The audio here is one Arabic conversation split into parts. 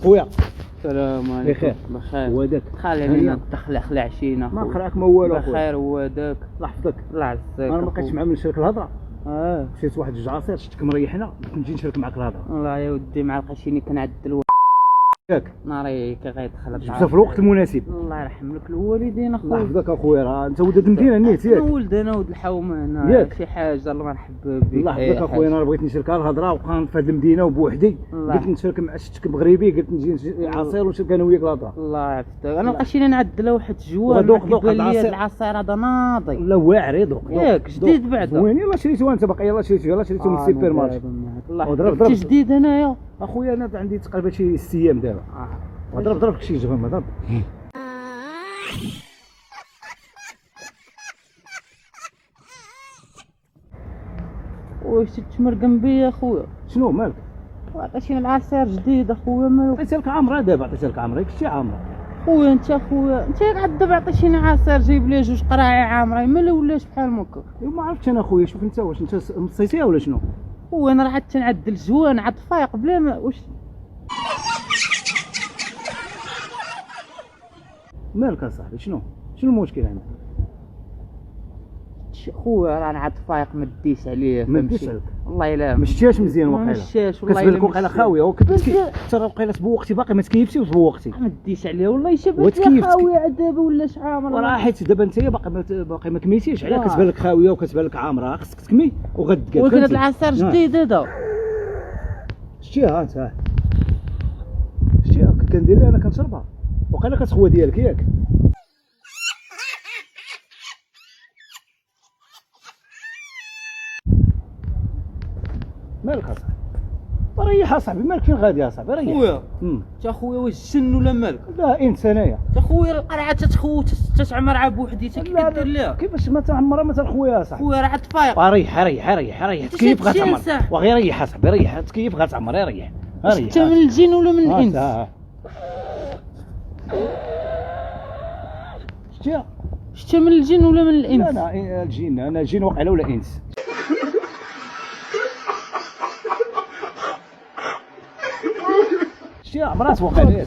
خويا السلام عليكم. بخير. بخير. هو داك خلينا ندخل عشينا. ما خلعك ما والو خويا. بخير. هو داك الله يحفظك. الله يعزك. انا ما بقيتش مع من نشارك الهضره. مشيت واحد جوج عصير شفتك مريحنا قلت نجي نشارك معاك الهضره. والله يا ودي مع القشيني كنعدل ياك ناري غيدخل جبتها في الوقت المناسب. الله يرحم لك الوالدين الله اخويا. يحفظك اخويا، راه انت ولد المدينه نيت ياك. انا ولد، انا ولد الحومه، ياك. شي حاجه الله يرحم بك. الله يحفظك اخويا، انا بغيت نشارك الهضره وبقى في هذه المدينه وبوحدي، قلت نشارك مع شتك مغربي، قلت نجي عصير ونشارك انا وياك الهضره. الله يحفظك. انا القشيني نعدلها واحد الجوان ودوق العصير هذا ناضي. لا واعر دوق ياك جديد بعدا. وين يلاه شريتو انت باقي؟ يلاه شريتو من السوبر مارشي. الله وضرب يحفظك. جديد انايا اخويا، انا عندي تقريبا شي 6 ايام دابا. ضرب شي جبن ضرب. واش تتمرقم بيا اخويا؟ شنو مالك؟ عطيتيني العصير جديد اخويا. ما عطيتها لك عامره دابا، عطيتها لك عامره، شتي عامره خويا انت خويا انت عاد دابا عطيتيني عصير جايب لي جوج قراعي عامرين مالا ولاش بحال مكا. ما عرفتش انا خويا. شوف انت واش انت مصيتيها ولا شنو؟ خويا انا راه عاد تنعدل جوان عاد فايق بلا ما واش مالك اصاحبي؟ شنو المشكل عندك؟ خويا راه انا عاد فايق ما ديش عليه. ما ديش عليك والله الا ما شتيهاش مزيان ما واقيلا. مشاش والله كتبان لك واقيلا خاويه وكتبان ترى واقيلا تبوقتي باقي ما تكيفتي وتبوقتي. ما ديش عليه والله شباب وتكيفت خاويه عاد دابا ولا شحال وراه حيت دابا انت باقي ما كميتيش علاه كتبان لك خاويه وكتبان لك عامره، خصك تكمي وغدك. ولكن هذا العصير جديد هذا شتيها انت شتيها كندير لها انا كنشربها وقيلا كتخوى ديالك ياك. مالك اصاحبي؟ ريح اصاحبي، مالك فين غادي يا صاحبي؟ ريح خويا. انت خويا واش جن ولا مالك؟ لا انت انايا انت خويا القرعه تتخو تتعمر بوحدي كيف كدير ليها؟ كيفاش ما تعمرها ما تنخويا صاحبي؟ خويا راه عاد فايق. ريح تكيف غتعمر وغير ريح اصاحبي، ريح تكيف غتعمر. ريح انت من الجن ولا من الانس؟ شتيها؟ شتي من الجن ولا من الانس؟ لا الجن، انا جن واقيلا ولا انس. شتيها عمرات واقيلا.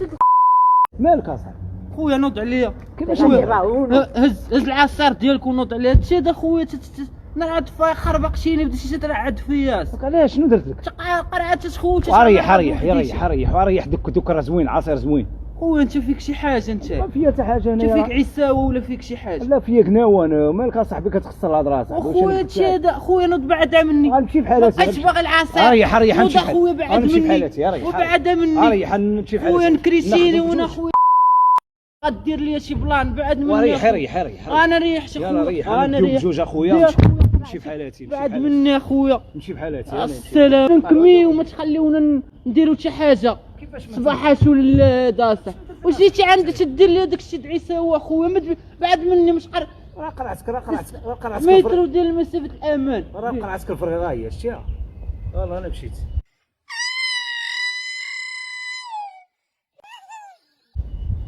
مالك اصاحبي؟ خويا نوض عليا. كيفاش هز العصير ديالك ونوض عليا. هادشي هذا خويا انا عاد فايق خربقتيني بديتي ترعد فيا. علاش شنو درت لك؟ قرعه تتخو ريح دوك راه زوين، عصير زوين. خويا انت فيك شي حاجه انت؟ ما فيا حتى حاجه انا. انت فيك عساوه ولا فيك شي حاجه؟ لا فيا قناوه انا. مالك اصاحبي كتخسر الهضره اصاحبي؟ خويا هادشي هذا خويا نوض بعدا مني. غنمشي بحالاتي. مابقيتش باغي العصير. ريح نمشي خويا بعد مني. وبعدا مني. ريح نمشي بحالاتي. خويا نكريسيني وانا خويا غدير لي شي بلان بعد مني. ريح انا ريح شي خويا. يلا ريح انا بجوج اخويا نمشي بحالاتي. بعد مني اخويا نمشي بحالاتي. السلام نكمي وما تخليونا نديرو شي حاجه. صباحات ولا داسه واش جيتي عندك تدير لي داك الشيء عيساوي اخويا بعد مني مش راه قرعتك متر ديال مسافه الامان. راه قرعتك الفرغه هي شتيها. والله انا مشيت.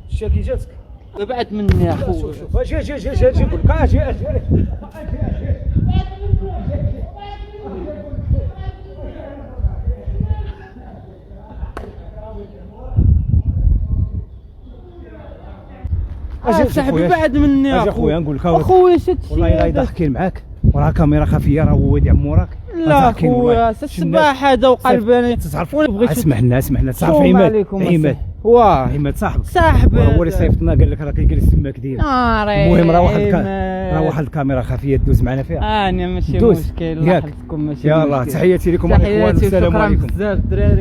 شتيها كي جاتك؟ بعد مني اخويا. شوف اجي نقول لك اجي صاحبي بعد مني اخويا نقول لك اخويا شتي والله الا ضاحكين معاك وراه كاميرا خفيه راه هو يدعم موراك. لا خويا الصباح هذا وقلباني تعرف اسمحنا تعرف عماد صاحبي هو اللي صيفطنا قال لك راه كيجلس تماك ديالك. المهم راه واحد الكاميرا خفيه دوز معنا فيها. انا ماشي مشكل. يلا تحياتي لكم الاخوان والسلام عليكم. بزاف الدراري.